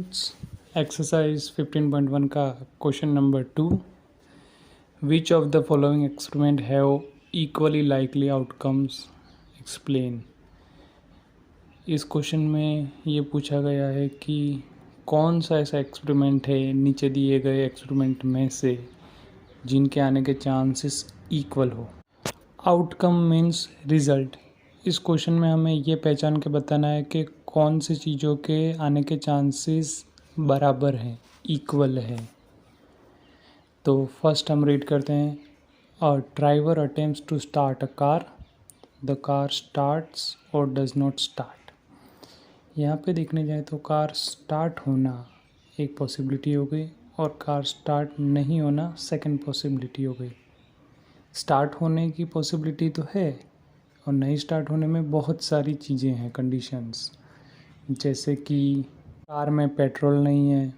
Students, exercise 15.1 का question number 2, which of the following experiment have equally likely outcomes, explain. इस question में ये पूछा गया है कि कौन सा ऐसा एक्सपेरिमेंट है नीचे दिए गए एक्सपेरिमेंट में से जिनके आने के चांसेस इक्वल हो। Outcome means result. इस क्वेश्चन में हमें ये पहचान के बताना है कि कौन सी चीज़ों के आने के चांसेस बराबर हैं, इक्वल है। तो फर्स्ट हम रीड करते हैं, a driver attempts to start a car, the car starts और डज नॉट स्टार्ट। यहाँ पे देखने जाए तो कार स्टार्ट होना एक पॉसिबिलिटी हो गई और कार स्टार्ट नहीं होना सेकंड पॉसिबिलिटी हो गई। स्टार्ट होने की पॉसिबिलिटी तो है और नहीं स्टार्ट होने में बहुत सारी चीज़ें हैं, कंडीशंस, जैसे कि कार में पेट्रोल नहीं है,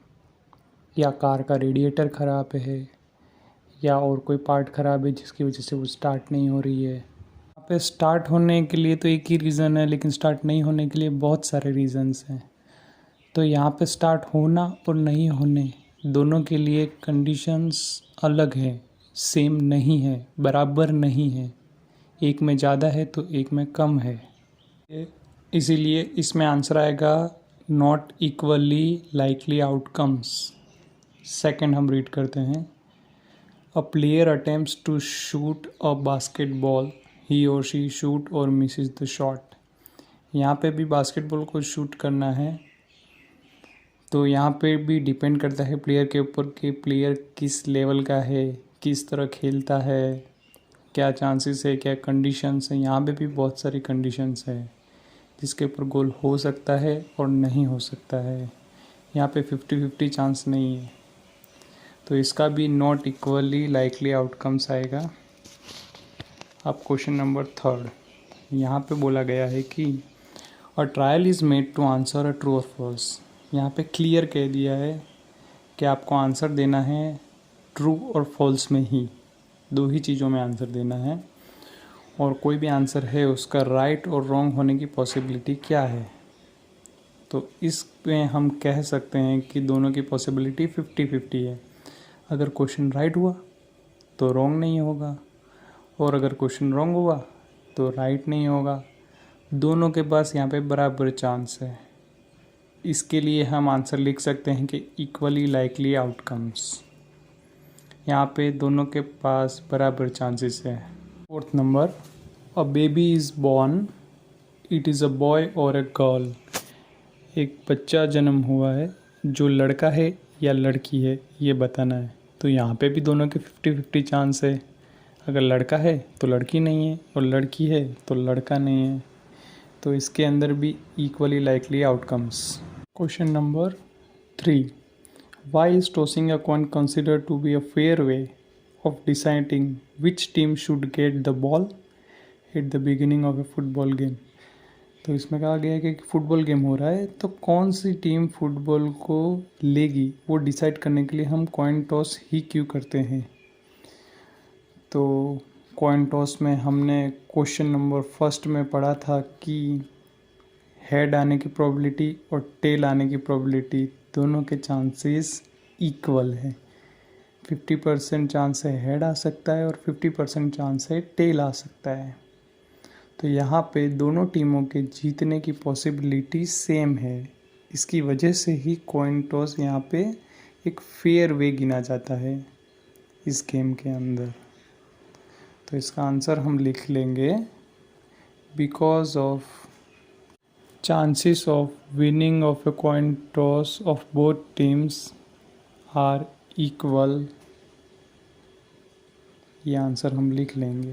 या कार का रेडिएटर ख़राब है, या और कोई पार्ट ख़राब है जिसकी वजह से वो स्टार्ट नहीं हो रही है। यहाँ पे स्टार्ट होने के लिए तो एक ही रीज़न है, लेकिन स्टार्ट नहीं होने के लिए बहुत सारे रीज़न्स हैं। तो यहाँ पे स्टार्ट होना और नहीं होने दोनों के लिए कंडीशंस अलग हैं, सेम नहीं है, बराबर नहीं है। एक में ज़्यादा है तो एक में कम है, इसीलिए इसमें आंसर आएगा not equally likely outcomes. Second हम रीड करते हैं, a player attempts to shoot a basketball, he और शी शूट और मिसेस द शॉट। यहाँ पे भी बास्केटबॉल को शूट करना है, तो यहाँ पे भी डिपेंड करता है प्लेयर के ऊपर कि प्लेयर किस लेवल का है, किस तरह खेलता है, क्या चांसेस है, क्या कंडीशंस हैं। यहाँ पे भी बहुत सारी कंडीशंस है जिसके ऊपर गोल हो सकता है और नहीं हो सकता है। यहाँ पे 50-50 चांस नहीं है, तो इसका भी नॉट इक्वली लाइकली आउटकम्स आएगा। अब क्वेश्चन नंबर 3, यहाँ पे बोला गया है कि a trial is made to answer a true और फॉल्स। यहाँ पे क्लियर कह दिया है कि आपको आंसर देना है ट्रू और फॉल्स में ही, दो ही चीज़ों में आंसर देना है, और कोई भी आंसर है उसका राइट और रॉन्ग होने की पॉसिबिलिटी क्या है। तो इसमें हम कह सकते हैं कि दोनों की पॉसिबिलिटी 50-50 है। अगर क्वेश्चन राइट हुआ तो रॉन्ग नहीं होगा, और अगर क्वेश्चन रॉन्ग हुआ तो राइट नहीं होगा। दोनों के पास यहाँ पे बराबर चांस है। इसके लिए हम आंसर लिख सकते हैं कि इक्वली लाइकली आउटकम्स। यहाँ पे दोनों के पास बराबर चांसेस है। Fourth number, a baby is born, it is a boy और अ गर्ल। एक बच्चा जन्म हुआ है, जो लड़का है या लड़की है ये बताना है। तो यहाँ पे भी दोनों के 50-50 चांस है। अगर लड़का है तो लड़की नहीं है, और लड़की है तो लड़का नहीं है। तो इसके अंदर भी equally likely outcomes. Question number 3, why is tossing a coin considered to be a fair way of deciding which team should get the ball at the beginning of a football game? तो इसमें कहा गया है कि football game हो रहा है, तो कौन सी टीम फुटबॉल को लेगी वो डिसाइड करने के लिए हम कॉइन टॉस ही क्यों करते हैं। तो कॉइन टॉस में हमने क्वेश्चन नंबर 1 में पढ़ा था कि हेड आने की प्रोबेबिलिटी और टेल आने की प्रोबेबिलिटी दोनों के चांसेस इक्वल है। 50% चांस है हेड आ सकता है और 50% चांस है टेल आ सकता है। तो यहाँ पे दोनों टीमों के जीतने की पॉसिबिलिटी सेम है। इसकी वजह से ही कॉइन टॉस यहाँ पे एक फेयर वे गिना जाता है इस गेम के अंदर। तो इसका आंसर हम लिख लेंगे, because of chances of winning of a coin toss of both teams are equal। ये आंसर हम लिख लेंगे।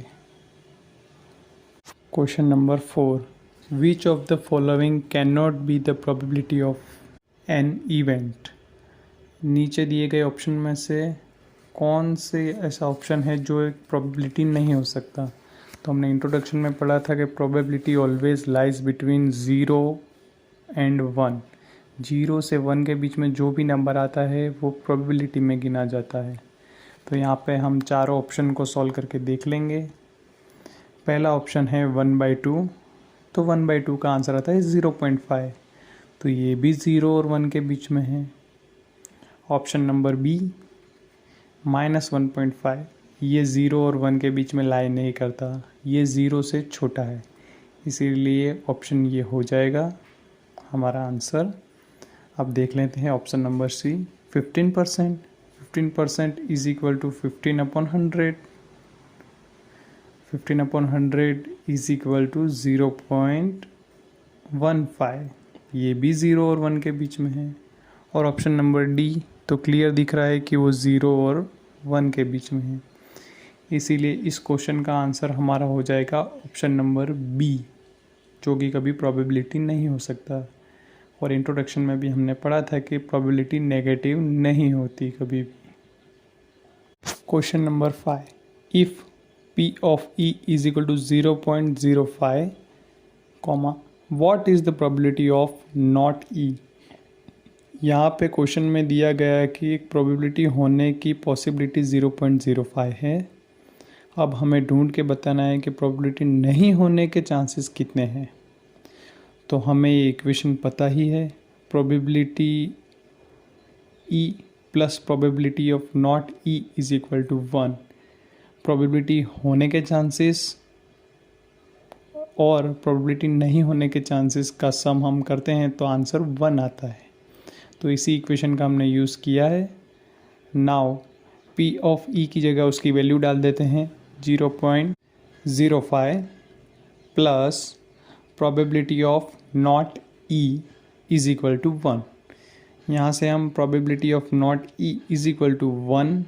Question number 4, which of the following can not be the probability of an event. नीचे दिए गए ऑप्शन में से कौन से ऐसा ऑप्शन है जो एक प्रोबेबिलिटी नहीं हो सकता। तो हमने इंट्रोडक्शन में पढ़ा था कि probability always lies between 0 and 1। 0 से 1 के बीच में जो भी नंबर आता है वो प्रोबेबिलिटी में गिना जाता है। तो यहाँ पे हम चारों ऑप्शन को सॉल्व करके देख लेंगे। पहला ऑप्शन है 1/2, तो 1/2 का आंसर आता है 0.5। तो ये भी 0 और 1 के बीच में है। ऑप्शन नंबर बी -1.5, ये 0 और 1 के बीच में लाई नहीं करता, ये 0 से छोटा है, इसीलिए ऑप्शन ये हो जाएगा हमारा आंसर। अब देख लेते हैं option number C 15%। 15% is equal to 15/100। 15/100 is equal to 0.15, ये भी 0 और 1 के बीच में है। और ऑप्शन नंबर डी तो क्लियर दिख रहा है कि वो 0 और 1 के बीच में है, इसीलिए इस क्वेश्चन का आंसर हमारा हो जाएगा ऑप्शन नंबर बी, जो कि कभी प्रोबेबिलिटी नहीं हो सकता। और इंट्रोडक्शन में भी हमने पढ़ा था कि प्रोबेबिलिटी नेगेटिव नहीं होती कभी भी। Question number 5, if P of E is equal to 0.05, what is the probability of not E? यहाँ पे क्वेश्चन में दिया गया है कि एक प्रोबेबिलिटी होने की पॉसिबिलिटी 0.05 है। अब हमें ढूंढ के बताना है कि प्रोबेबिलिटी नहीं होने के चांसेस कितने हैं। तो हमें ये इक्वेशन पता ही है, probability E plus probability of not E is equal to 1। Probability होने के चांसेस और प्रोबेबिलिटी नहीं होने के चांसेस का सम हम करते हैं तो आंसर 1 आता है। तो इसी इक्वेशन का हमने यूज़ किया है। नाउ P ऑफ E की जगह उसकी वैल्यू डाल देते हैं 0.05 plus probability of not E is equal to 1। यहाँ से हम probability of not E is equal to 1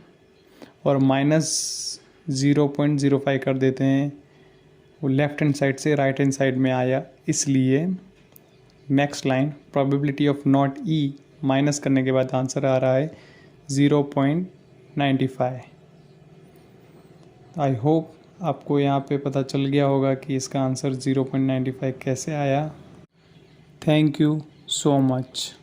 और माइनस 0.05 कर देते हैं, वो लेफ्ट हैंड साइड से राइट हैंड साइड में आया, इसलिए next line probability of not E minus करने के बाद आंसर आ रहा है 0.95। आई होप आपको यहाँ पे पता चल गया होगा कि इसका आंसर 0.95 कैसे आया। Thank you so much.